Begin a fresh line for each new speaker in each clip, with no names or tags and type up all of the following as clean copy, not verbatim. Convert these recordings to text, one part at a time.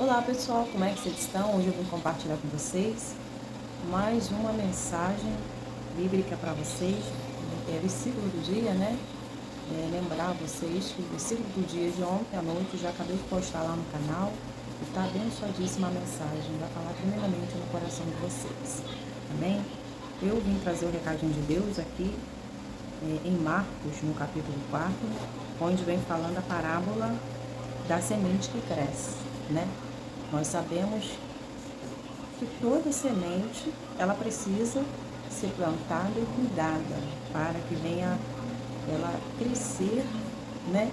Olá pessoal, como é que vocês estão? Hoje eu vim compartilhar com vocês mais uma mensagem bíblica para vocês, que é versículo do dia, né? Lembrar vocês que o versículo do dia de ontem à noite eu já acabei de postar lá no canal e está abençoadíssima a mensagem, vai falar primeiramente no coração de vocês, amém? Eu vim trazer o recadinho de Deus aqui em Marcos, no capítulo 4, onde vem falando a parábola da semente que cresce, né? Nós sabemos que toda semente, ela precisa ser plantada e cuidada para que venha ela crescer, né?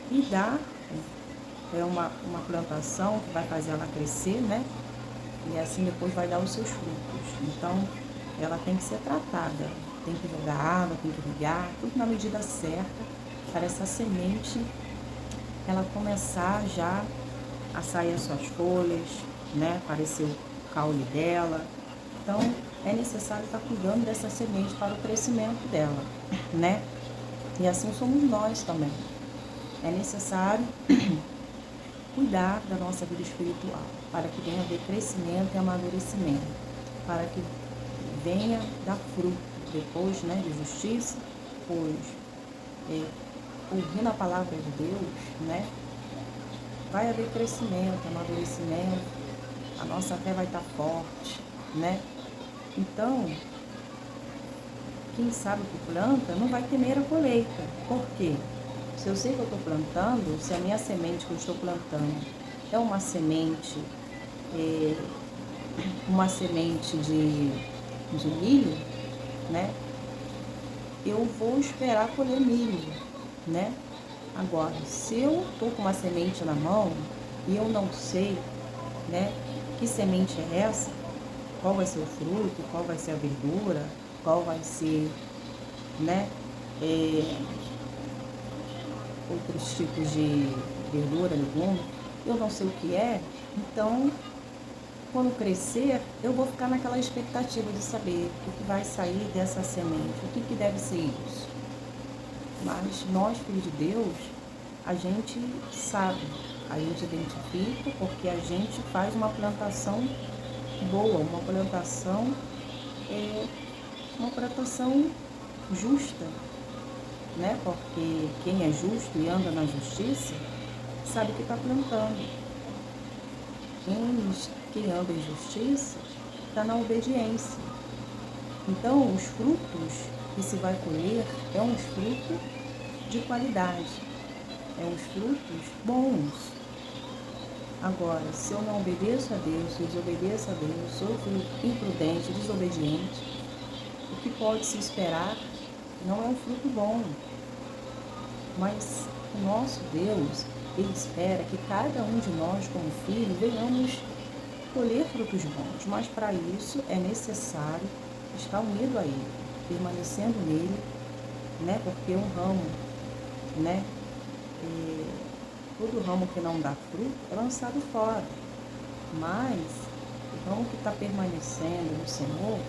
E dar uma plantação que vai fazer ela crescer, né? E assim depois vai dar os seus frutos. Então, ela tem que ser tratada, tem que jogar água, tem que irrigar, tudo na medida certa para essa semente ela começar já a sair as suas folhas, né? Aparecer o caule dela. Então, é necessário estar cuidando dessa semente para o crescimento dela, né? E assim somos nós também. É necessário cuidar da nossa vida espiritual, para que venha haver crescimento e amadurecimento, para que venha dar fruto depois, né, de justiça, pois ouvindo a palavra de Deus, né, vai haver crescimento, amadurecimento, a nossa fé vai estar forte, né? Então, quem sabe o que planta não vai temer a colheita. Por quê? Se eu sei que eu estou plantando, se a minha semente que eu estou plantando é uma semente de milho, né? Eu vou esperar colher milho, né? Agora, se eu estou com uma semente na mão e eu não sei, né, que semente é essa, qual vai ser o fruto, qual vai ser a verdura, qual vai ser, né, outros tipos de verdura, legume, eu não sei o que é, então, quando crescer, eu vou ficar naquela expectativa de saber o que vai sair dessa semente, o que deve ser isso. Mas nós, filhos de Deus, a gente sabe, a gente identifica porque a gente faz uma plantação boa, uma plantação justa, né? Porque quem é justo e anda na justiça sabe que está plantando. Quem anda em justiça está na obediência. Então, os frutos que se vai colher é um fruto de qualidade, é uns frutos bons. Agora, se eu não obedeço a Deus, se eu desobedeço a Deus, sou imprudente, desobediente, o que pode se esperar não é um fruto bom. Mas o nosso Deus, Ele espera que cada um de nós, como filho, venhamos colher frutos bons. Mas para isso é necessário estar unido a Ele, permanecendo nele, né? Porque um ramo, né? Todo ramo que não dá fruto é lançado fora. Mas o ramo que está permanecendo no Senhor,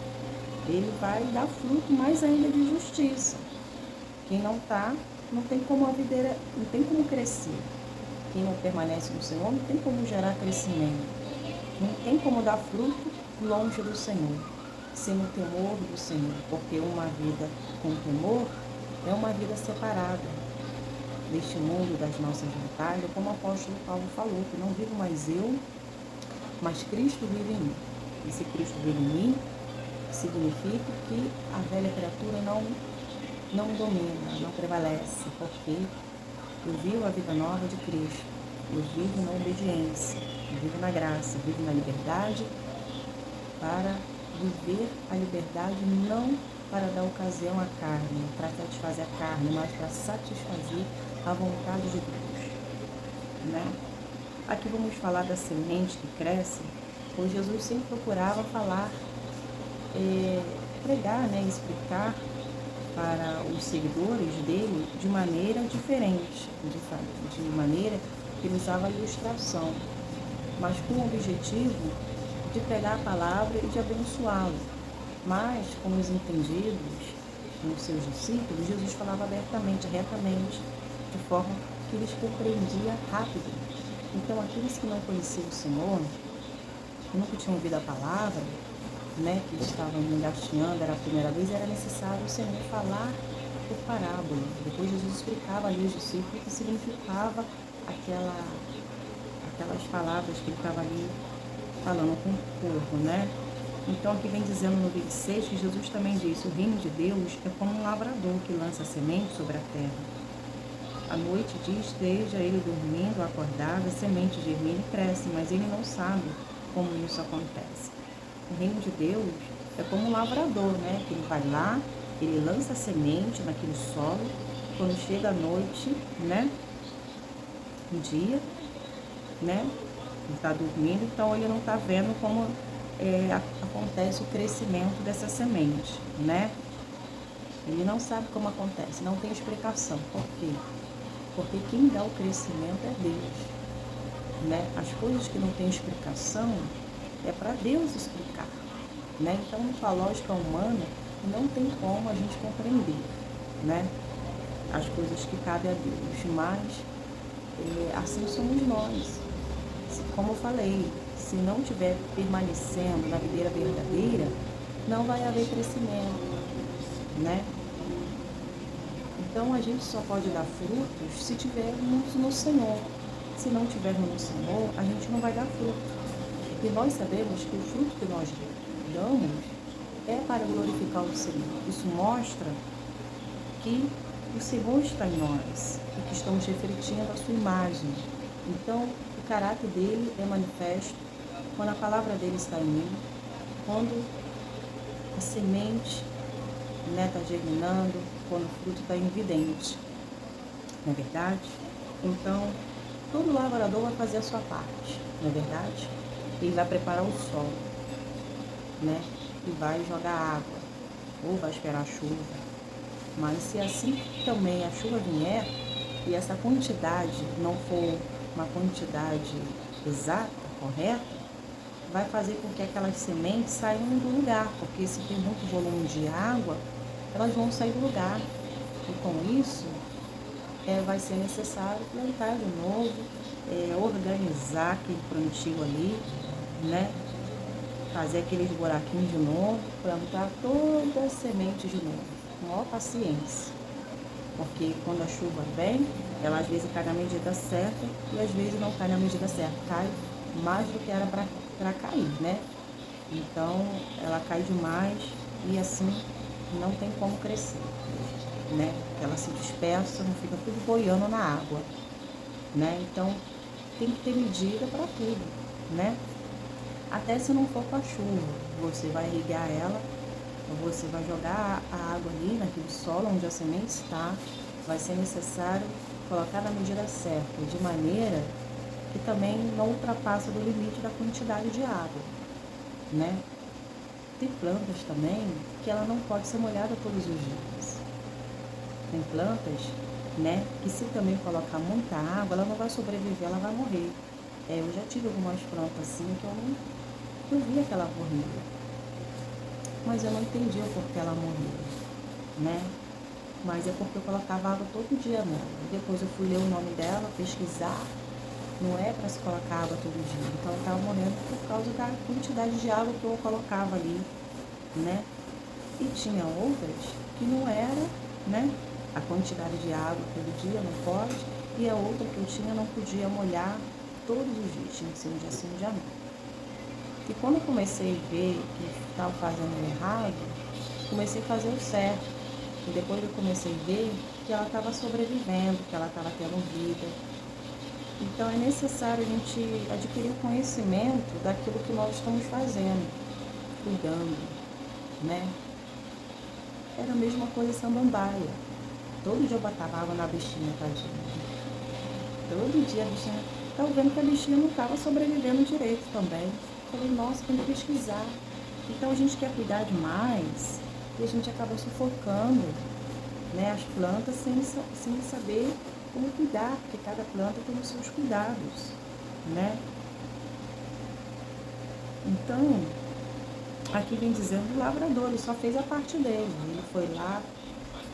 ele vai dar fruto mais ainda de justiça. Quem não está, não tem como a videira, não tem como crescer. Quem não permanece no Senhor não tem como gerar crescimento. Não tem como dar fruto longe do Senhor, sem o temor do Senhor. Porque uma vida com temor é uma vida separada deste mundo, das nossas vontades, como o apóstolo Paulo falou, que não vivo mais eu, mas Cristo vive em mim. E se Cristo vive em mim, significa que a velha criatura não domina, não prevalece, porque eu vivo a vida nova de Cristo, eu vivo na obediência, eu vivo na graça, eu vivo na liberdade, para viver a liberdade não para dar ocasião à carne, para satisfazer a carne, mas para satisfazer a vontade de Deus, né? Aqui vamos falar da semente que cresce, pois Jesus sempre procurava falar, pregar, né, explicar para os seguidores dele de maneira diferente, de maneira que ele usava a ilustração, mas com o objetivo de pregar a palavra e de abençoá-lo. Mas com os entendidos, com os seus discípulos, Jesus falava abertamente, retamente, de forma que eles compreendiam rápido. Então, aqueles que não conheciam o Senhor, que nunca tinham ouvido a palavra, né, que estavam engatinhando, era a primeira vez, era necessário o Senhor falar por parábola. Depois Jesus explicava ali aos discípulos o que significava aquelas palavras que ele estava ali falando com o povo, né? Então aqui vem dizendo no 26 que Jesus também disse: o reino de Deus é como um lavrador que lança semente sobre a terra. À noite diz, esteja ele dormindo, acordado, a semente germina e cresce, mas ele não sabe como isso acontece. O reino de Deus é como um lavrador, né? Que ele vai lá, ele lança a semente naquele solo, quando chega a noite, né? Um dia, né? Ele está dormindo, então ele não está vendo como acontece o crescimento dessa semente, né? Ele não sabe como acontece, não tem explicação. Por quê? Porque quem dá o crescimento é Deus, né? As coisas que não têm explicação é para Deus explicar, né? Então, com a lógica humana, não tem como a gente compreender, né? As coisas que cabem a Deus, mas assim somos nós. Como eu falei, se não estiver permanecendo na videira verdadeira, não vai haver crescimento, né? Então a gente só pode dar frutos se tivermos no Senhor. Se não tivermos no Senhor, a gente não vai dar fruto. E nós sabemos que o fruto que nós damos é para glorificar o Senhor. Isso mostra que o Senhor está em nós e que estamos refletindo a sua imagem. Então, o caráter dele é manifesto quando a palavra dele está em mim, quando a semente está germinando, quando o fruto está evidente. Não é verdade? Então, todo lavrador vai fazer a sua parte, não é verdade? Ele vai preparar o solo, né? E vai jogar água, ou vai esperar a chuva. Mas se assim também a chuva vier e essa quantidade não for uma quantidade exata, correta, vai fazer com que aquelas sementes saiam do lugar, porque se tem muito volume de água, elas vão sair do lugar. E com isso, vai ser necessário plantar de novo, organizar aquele plantio ali, né? Fazer aqueles buraquinhos de novo, plantar toda a semente de novo, com maior paciência. Porque quando a chuva vem, ela às vezes cai na medida certa e às vezes não cai na medida certa, cai mais do que era para cair, né? Então, ela cai demais e assim não tem como crescer, né? Ela se dispersa, não fica tudo boiando na água, né? Então, tem que ter medida para tudo, né? Até se não for com a chuva, você vai irrigar ela, você vai jogar a água ali naquele solo onde a semente está, vai ser necessário colocar na medida certa, de maneira que também não ultrapassa do limite da quantidade de água, né? Tem plantas também que ela não pode ser molhada todos os dias. Tem plantas, né, que se também colocar muita água, ela não vai sobreviver, ela vai morrer. Eu já tive algumas plantas assim que eu via que ela morria, mas eu não entendi o porquê ela morria, né? Mas é porque eu colocava água todo dia nela. Depois eu fui ler o nome dela, pesquisar. Não é para se colocar água todo dia. Então ela estava morrendo por causa da quantidade de água que eu colocava ali, né? E tinha outras que não era, né? A quantidade de água todo dia não pode. E a outra que eu tinha não podia molhar todos os dias. Tinha que ser um dia sim, um dia não. E quando eu comecei a ver que estava fazendo errado, comecei a fazer o certo. E depois eu comecei a ver que ela estava sobrevivendo, que ela estava tendo vida. Então é necessário a gente adquirir o conhecimento daquilo que nós estamos fazendo, cuidando, né? Era a mesma coisa samambaia. Todo dia eu botava água na bichinha, tadinha. Todo dia a bichinha... Estava vendo que a bichinha não estava sobrevivendo direito também. Falei, nossa, tem que pesquisar. Então a gente quer cuidar demais e a gente acaba sufocando, né, as plantas sem saber como cuidar, porque cada planta tem os seus cuidados, né? Então, aqui vem dizendo o lavrador, ele só fez a parte dele. Ele foi lá,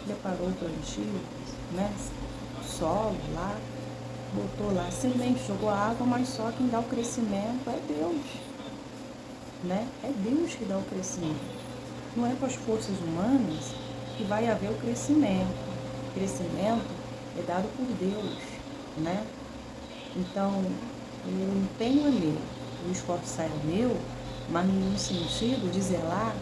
preparou o plantio, né, o solo lá, botou lá semente, jogou água, mas só quem dá o crescimento é Deus, né? É Deus que dá o crescimento. Não é com as forças humanas que vai haver o crescimento. O crescimento é dado por Deus, né? Então, o empenho é meu, o esforço é meu, mas no sentido de zelar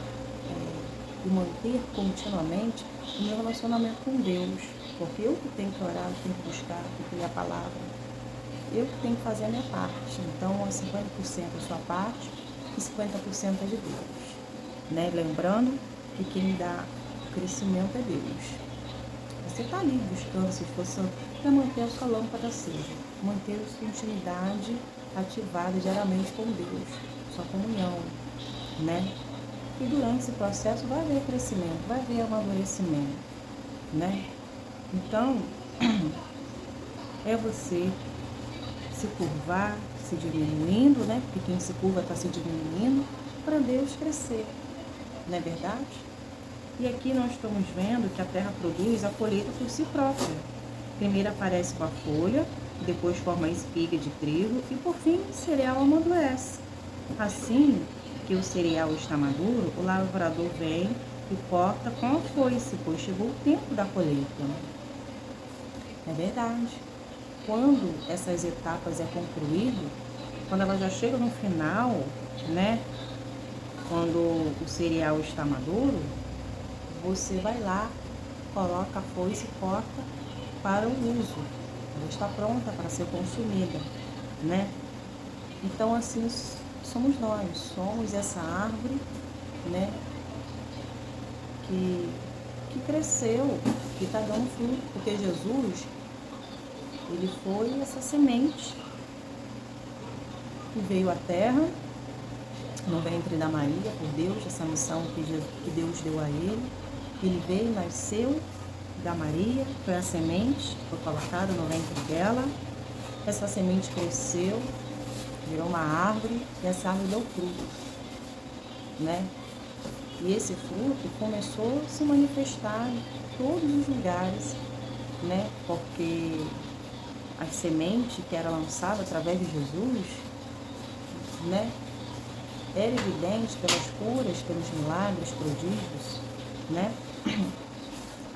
e manter continuamente o meu relacionamento com Deus. Porque eu que tenho que orar, eu tenho que buscar, tenho que ler a palavra. Eu que tenho que fazer a minha parte. Então, 50% é a sua parte e 50% é de Deus. Né? Lembrando que quem dá o crescimento é Deus. Você está ali buscando, se esforçando para manter a sua lâmpada acesa, manter a sua intimidade ativada diariamente com Deus, sua comunhão, né? E durante esse processo vai haver crescimento, vai haver amadurecimento, né? Então, é você se curvar, se diminuindo, né? Porque quem se curva está se diminuindo para Deus crescer, não é verdade? E aqui nós estamos vendo que a terra produz a colheita por si própria. Primeiro aparece uma folha, depois forma a espiga de trigo e por fim o cereal amadurece. Assim que o cereal está maduro, o lavrador vem e corta com a foice, pois chegou o tempo da colheita. É verdade. Quando essas etapas é concluído, quando ela já chega no final, né? Quando o cereal está maduro, você vai lá, coloca a foice e corta para o uso. Ela está pronta para ser consumida, né? Então, assim, somos nós, somos essa árvore, né? Que cresceu, que está dando fruto, porque Jesus, ele foi essa semente que veio à terra, no ventre da Maria, por Deus, essa missão que Deus deu a ele. Ele veio, nasceu da Maria, foi a semente, foi colocada no ventre dela. Essa semente cresceu, virou uma árvore e essa árvore deu fruto, né? E esse fruto começou a se manifestar em todos os lugares, né? Porque a semente que era lançada através de Jesus, né? Era evidente pelas curas, pelos milagres, prodígios, né?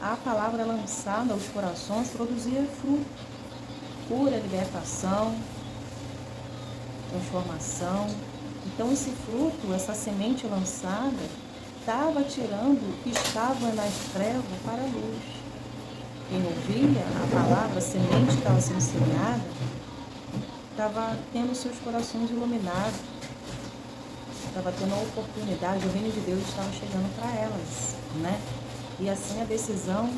A palavra lançada aos corações produzia fruto, cura, libertação, transformação. Então esse fruto, essa semente lançada, estava tirando o que estava nas trevas para a luz. Quem ouvia a palavra, a semente que estava sendo semeada, estava tendo seus corações iluminados, estava tendo a oportunidade, o reino de Deus estava chegando para elas, né? E assim a decisão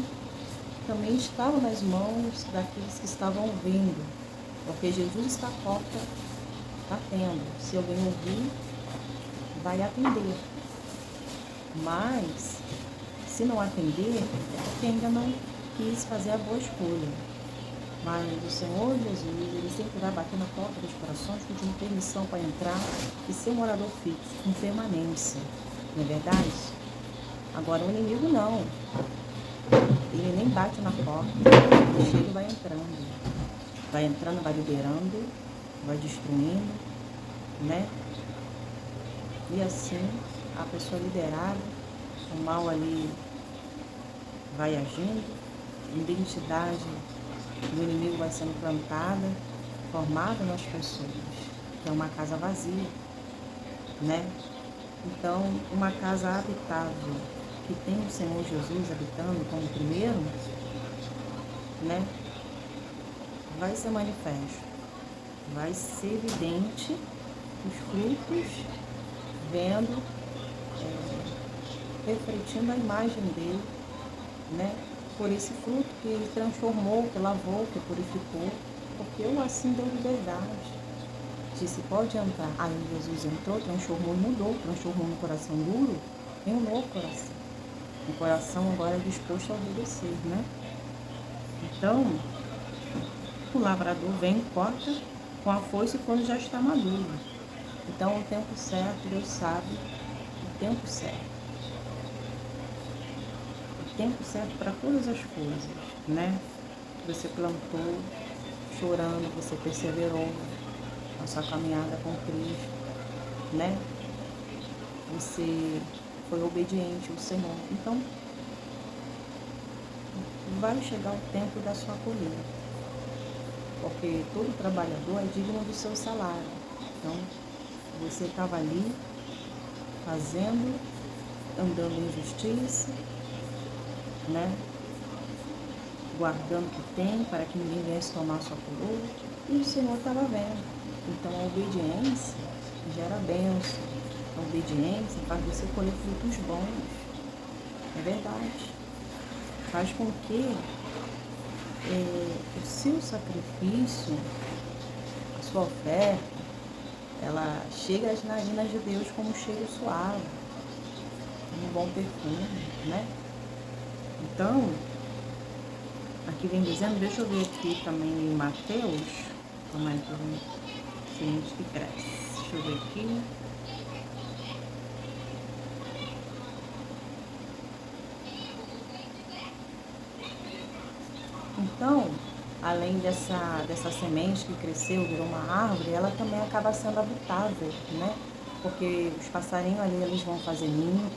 também estava nas mãos daqueles que estavam ouvindo, porque Jesus está à porta, batendo. Se alguém ouvir, vai atender. Mas, se não atender, é porque ainda não quis fazer a boa escolha. Mas o Senhor Jesus, ele sempre vai bater na porta dos corações, pedindo permissão para entrar e ser um morador fixo, com permanência. Não é verdade? Agora o inimigo não. Ele nem bate na porta, ele chega e vai entrando. Vai entrando, vai liberando, vai destruindo, né? E assim, a pessoa liderada, o mal ali vai agindo, a identidade do inimigo vai sendo plantada, formada nas pessoas, que é uma casa vazia, né? Então, uma casa habitável, que tem o Senhor Jesus habitando como primeiro, né? Vai ser manifesto, vai ser evidente os frutos, vendo, refletindo a imagem dele, né? Por esse fruto que ele transformou, que lavou, que purificou, porque eu assim deu liberdade. Disse, pode entrar. Aí Jesus entrou, transformou, mudou, transformou um coração duro em um novo coração. Um coração agora disposto a obedecer, né? Então, o lavrador vem e corta com a foice quando já está maduro. Então, o tempo certo, Deus sabe o tempo certo. O tempo certo para todas as coisas, né? Você plantou, chorando, você perseverou na sua caminhada com Cristo, né? Você foi obediente ao Senhor. Então, vai chegar o tempo da sua colheita, porque todo trabalhador é digno do seu salário. Então, você estava ali fazendo, andando em justiça, né? Guardando o que tem para que ninguém viesse tomar sua coroa, e o Senhor estava vendo. Então, a obediência gera bênção. A obediência faz você colher frutos bons. É verdade. Faz com que o seu sacrifício, a sua oferta, ela chega às narinas de Deus como um cheiro suave, um bom perfume, né? Então, aqui vem dizendo, deixa eu ver aqui também em Mateus, como é que a semente que cresce. Deixa eu ver aqui. Então, além dessa semente que cresceu, virou uma árvore, ela também acaba sendo habitável, né? Porque os passarinhos ali, eles vão fazer ninho,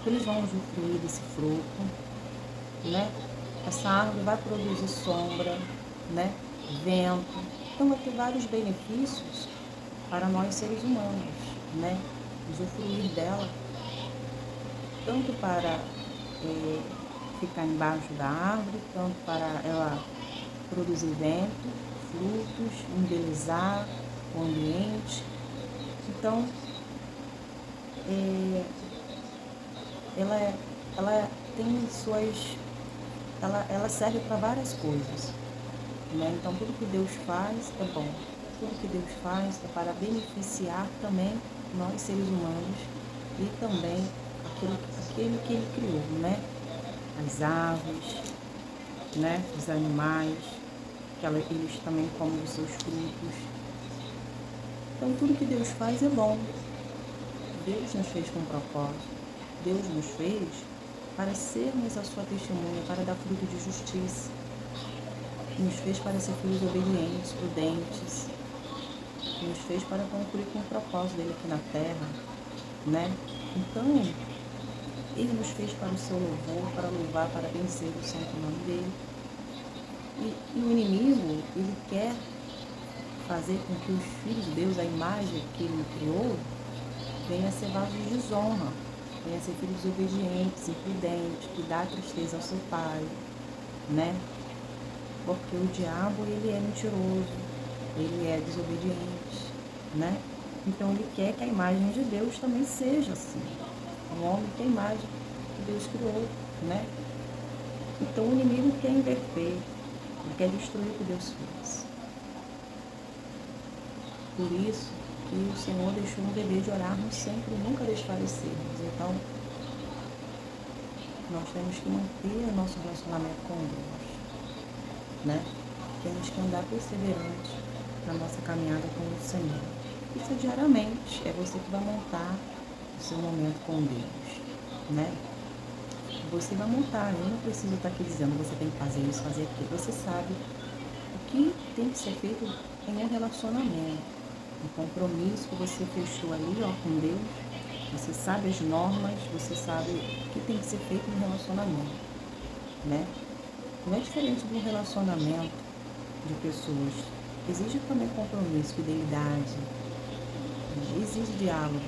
eles vão usufruir desse fruto, né? Essa árvore vai produzir sombra, né? Vento. Então, vai ter vários benefícios para nós seres humanos, né? Usufruir dela, tanto para ficar embaixo da árvore, tanto para ela produzir vento, frutos, embelezar o ambiente. Então, ela tem suas... Ela serve para várias coisas, né? Então, tudo que Deus faz é bom. Tudo que Deus faz é para beneficiar também nós, seres humanos, e também aquele que Ele criou, né? As aves, né? Os animais, que eles também comem os seus frutos. Então, tudo que Deus faz é bom. Deus nos fez com propósito. Deus nos fez para sermos a sua testemunha, para dar fruto de justiça. Nos fez para ser filhos obedientes, prudentes. Nos fez para concluir com o propósito dele aqui na terra, né? Então, ele nos fez para o seu louvor, para louvar, para benzer o santo nome dele. E o inimigo, ele quer fazer com que os filhos de Deus, a imagem que ele criou, venha a ser vasos de desonra, venha a ser filhos desobedientes, imprudentes, que dá tristeza ao seu pai, né? Porque o diabo, ele é mentiroso, ele é desobediente, né? Então, ele quer que a imagem de Deus também seja assim. O homem tem a imagem que Deus criou, né? Então, o inimigo quer inverter, ele quer destruir o que Deus fez. Por isso que o Senhor deixou um dever de orarmos sempre e nunca desfalecermos. Então, nós temos que manter o nosso relacionamento com Deus, né? Temos que andar perseverante na nossa caminhada com o Senhor. Isso é diariamente, é você que vai montar o seu momento com Deus, né? Você vai montar, eu não preciso estar aqui dizendo você tem que fazer isso, fazer aquilo. Você sabe o que tem que ser feito em um relacionamento, um compromisso que você fechou ali, ó, com Deus. Você sabe as normas, você sabe o que tem que ser feito no relacionamento, né? Não é diferente de um relacionamento de pessoas. Exige também compromisso, fidelidade, exige diálogo,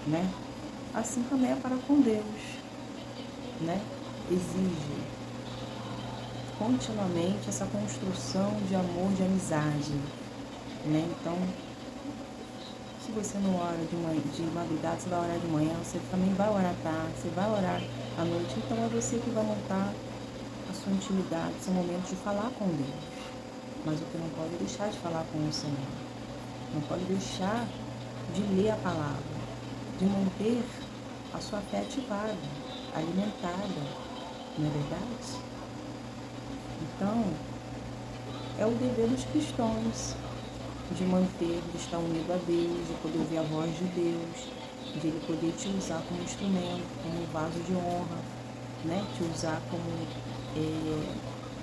né? Assim também é para com Deus, né? Exige continuamente essa construção de amor, de amizade, né? Então, se você não ora de madrugada, você vai orar de manhã, você também vai orar à tarde, você vai orar à noite. Então, é você que vai montar a sua intimidade, seu momento de falar com Deus. Mas o que não pode deixar de falar com o Senhor. Não pode deixar de ler a palavra, de manter a sua fé ativada, alimentada. Não é verdade? Então, é o dever dos cristãos de manter, de estar unido a Deus, de poder ouvir a voz de Deus, de Ele poder te usar como instrumento, como vaso de honra, né? Te usar como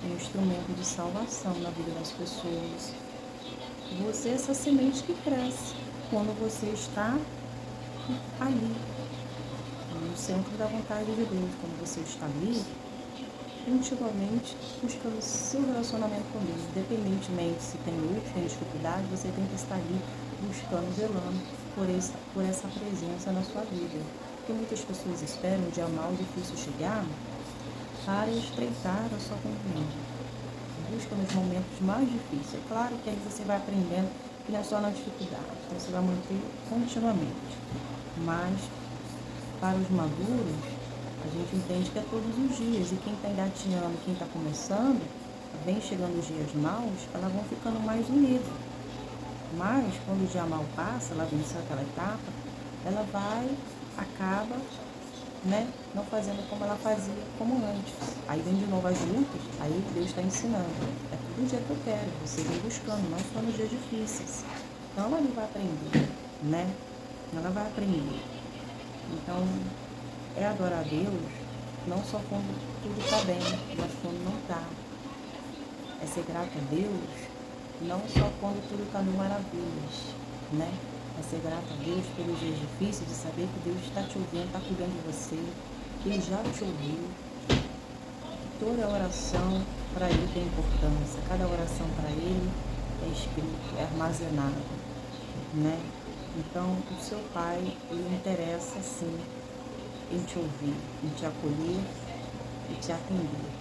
é um instrumento de salvação na vida das pessoas. Você é essa semente que cresce quando você está ali, no centro da vontade de Deus, quando você está ali, intimamente buscando seu relacionamento com Deus. Independentemente se tem luta, tem dificuldade, você tem que estar ali buscando, velando por essa presença na sua vida. Porque muitas pessoas esperam um dia mal difícil chegar para estreitar a sua comunhão. Busca nos momentos mais difíceis. É claro que aí você vai aprendendo que não é só na dificuldade, então você vai manter continuamente. Mas, para os maduros, a gente entende que é todos os dias. E quem está engatinhando, quem está começando, vem chegando os dias maus, elas vão ficando mais unidas. Mas, quando o dia mal passa, ela venceu aquela etapa, ela acaba, não fazendo como ela fazia, como antes. Aí vem de novo as lutas, aí Deus está ensinando. É todo dia que eu quero, você vem buscando, não só nos dias difíceis. Então ela vai aprender, Ela vai aprender. Então, é adorar a Deus, não só quando tudo está bem, mas quando não está. É ser grato a Deus, não só quando tudo está mil maravilhas, É ser grato a Deus pelos dias difíceis, de saber que Deus está te ouvindo, está cuidando de você, que Ele já te ouviu. Toda oração para Ele tem importância, cada oração para Ele é escrito, é armazenado, Então, o seu Pai, Ele interessa sim em te ouvir, em te acolher e te atender,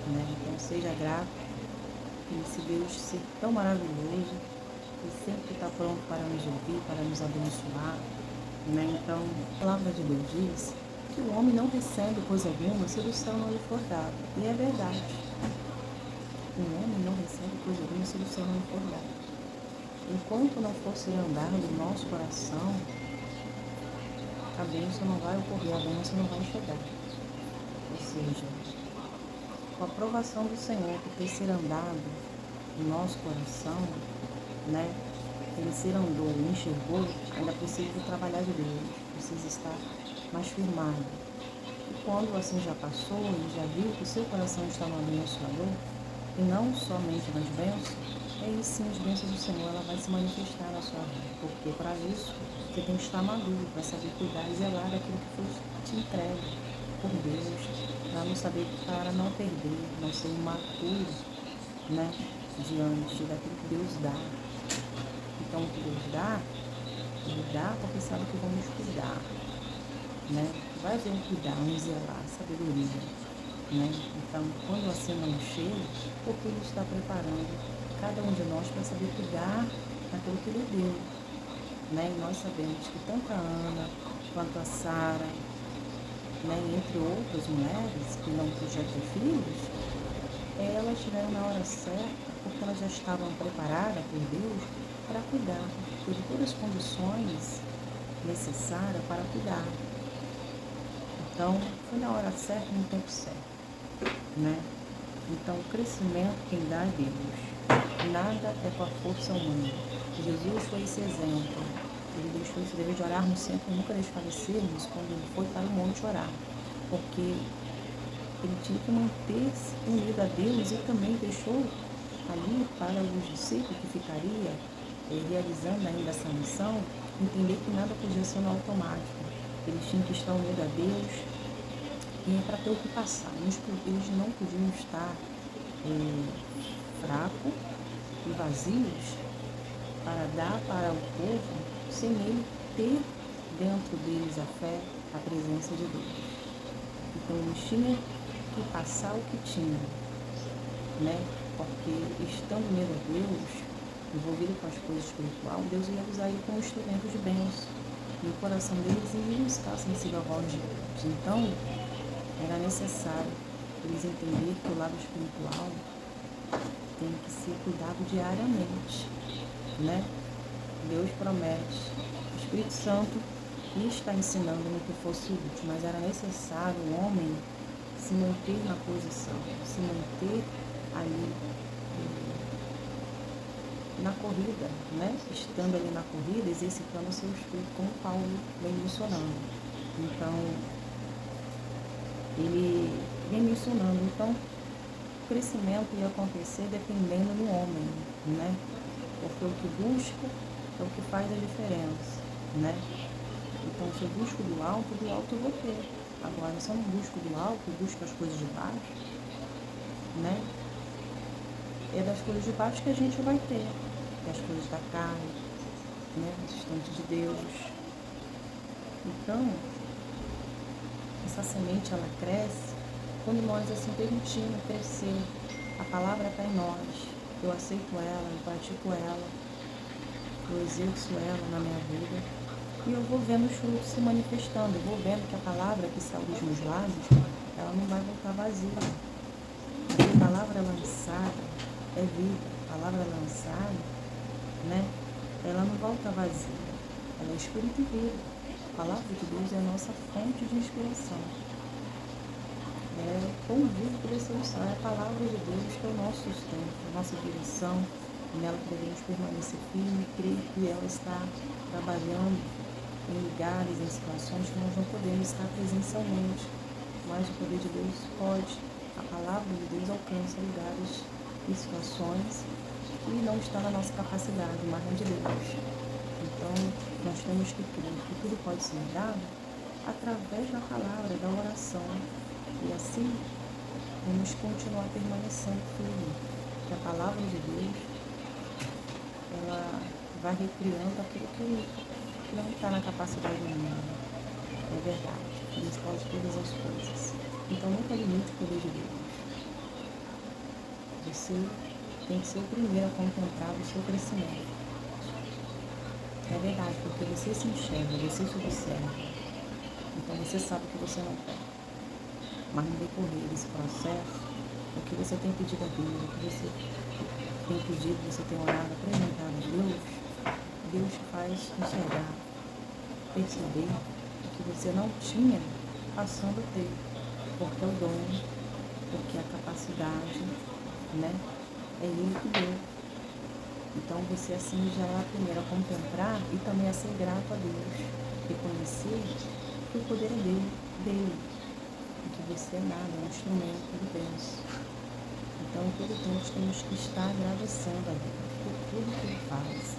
Então, seja grato por esse Deus ser tão maravilhoso e sempre está pronto para nos ouvir, para nos abençoar, Então, a palavra de Deus diz que o homem não recebe coisa alguma se do céu não lhe for dado. E é verdade. O homem não recebe coisa alguma se do céu não lhe for dado. Enquanto não for ser andado no nosso coração, a bênção não vai ocorrer, a bênção não vai chegar. Ou seja, com a aprovação do Senhor por ter ser andado no nosso coração, Ele ser andou, Ele enxergou, ainda precisa trabalhar de Deus, precisa estar mais firmado. E quando assim já passou, Ele já viu que o seu coração está no abençoador, e não somente nas bênçãos, aí sim as bênçãos do Senhor ela vai se manifestar na sua vida. Porque para isso você tem que estar maduro, para saber cuidar e zelar daquilo que foi te entregue por Deus, para não perder, não ser imaturo, diante daquilo que Deus dá. Então, o que Deus dá, Ele dá porque sabe que vamos cuidar, Vai haver um cuidar, um zelar, sabedoria, Então, quando assim não chega, porque Ele está preparando cada um de nós para saber cuidar daquilo que Ele deu, E nós sabemos que tanto a Ana quanto a Sara, entre outras mulheres que não podiam ter filhos, elas tiveram na hora certa, porque elas já estavam preparadas por Deus para cuidar, teve todas as condições necessárias para cuidar. Então, foi na hora certa, no tempo certo, Então, o crescimento quem dá é Deus. Nada é com a força humana. Jesus foi esse exemplo. Ele deixou esse dever de orarmos sempre, nunca desfalecermos quando ele foi para o monte orar. Porque ele tinha que manter-se unido a Deus e também deixou ali para os discípulos que ficaria realizando ainda essa missão, entender que nada podia ser no automático. Eles tinham que estar unidos a Deus e para ter o que passar. Eles não podiam estar fracos e vazios para dar para o povo sem ele ter dentro deles a fé, a presença de Deus. Então eles tinham que passar o que tinham, Porque estando unido a Deus, envolvido com as coisas espirituais, Deus ia usar ele como instrumento de bênção. E o coração deles ia buscar sensível à voz de Deus. Então, era necessário eles entenderem que o lado espiritual tem que ser cuidado diariamente, Deus promete, o Espírito Santo está ensinando no que fosse útil, mas era necessário o homem se manter na posição, se manter ali na corrida, Estando ali na corrida, exercitando o seu espírito, como Paulo vem mencionando. Então, ele vem mencionando, então, crescimento ia acontecer dependendo do homem, né? Porque o que busca é o que faz a diferença, né? Então, se eu busco do alto eu vou ter. Agora, se eu não busco do alto, eu busco as coisas de baixo, né? É das coisas de baixo que a gente vai ter. Das coisas da carne, né? Distante de Deus. Então, essa semente, ela cresce quando nós, assim, permitimos crescer. A palavra está em nós. Eu aceito ela, eu pratico ela, eu exerço ela na minha vida. E eu vou vendo os frutos se manifestando. Eu vou vendo que a palavra que saiu dos meus lábios, ela não vai voltar vazia. Porque a palavra lançada é vida. A palavra lançada, né? Ela não volta vazia. Ela é espírito e vida. A palavra de Deus é a nossa fonte de inspiração. É como vivo por esse céu. É a palavra de Deus que é o nosso sustento, a nossa direção. Nela devemos permanecer firme, crer que ela está trabalhando em lugares, em situações que nós não podemos estar presencialmente, mas o poder de Deus pode. A palavra de Deus alcança lugares e situações que não está na nossa capacidade, mas é de Deus. Então, nós temos que crer que tudo pode ser dado através da palavra, da oração. E assim, vamos continuar permanecendo firme. Que a palavra de Deus, ela vai recriando aquilo que não está na capacidade humana. É verdade. Deus pode todas as coisas. Então, nunca limite o poder de Deus. Você tem que ser o primeiro a contemplar o seu crescimento. É verdade, porque você se enxerga, você se observa. Então, você sabe que você não tem. Mas no decorrer desse processo, o que você tem pedido a Deus, o que você tem pedido, você tem orado, apresentado a Deus, Deus te faz enxergar, perceber que você não tinha, passando a ter, porque é o dom, porque a capacidade, né? É Ele que deu. Então você assim já é a primeira a contemplar e também a ser grato a Deus, reconhecer que o poder é dele, e que você é nada, é um instrumento de Deus. Então, todo tempo temos que estar agradecendo a Deus por tudo que Ele faz.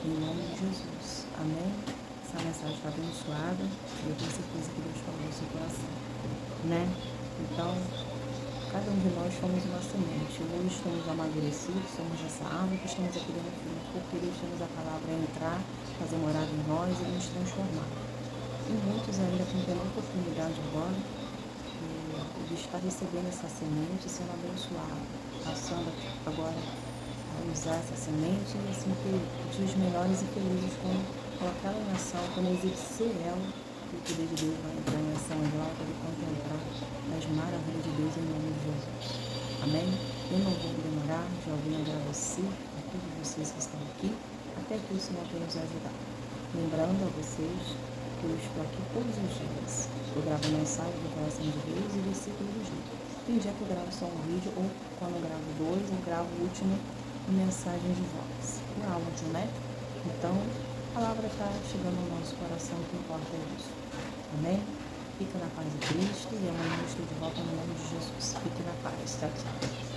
Em nome de Jesus. Amém? Essa mensagem está abençoada e eu tenho certeza que Deus falou no seu coração. Né? Então, cada um de nós somos uma semente. Hoje estamos amadurecidos, somos essa árvore que estamos aqui dentro do fruto, porque deixamos a palavra entrar, fazer morada em nós e nos transformar. E muitos ainda estão tendo a oportunidade agora de estar recebendo essa semente, sendo abençoado, passando agora a usar essa semente e assim ter dias melhores e felizes com aquela em ação, quando exercer ela, o poder de Deus vai entrar em ação e lá para contemplar as maravilhas de Deus em nome de Jesus. Amém? Eu não vou demorar, já vim agradecer a todos vocês que estão aqui, até que o Senhor tenha nos ajudado. Lembrando a vocês que eu estou aqui todos os dias. Eu gravo mensagem do coração de Deus e versículo do dia. Tem dia que eu gravo só um vídeo, ou quando eu gravo dois, eu gravo o último mensagem de voz. O áudio, né? Então, a palavra está chegando ao nosso coração, o que importa é isso. Amém? Fica na paz de Cristo e amanhã eu estou de volta no nome de Jesus. Fique na paz. Tchau, tchau.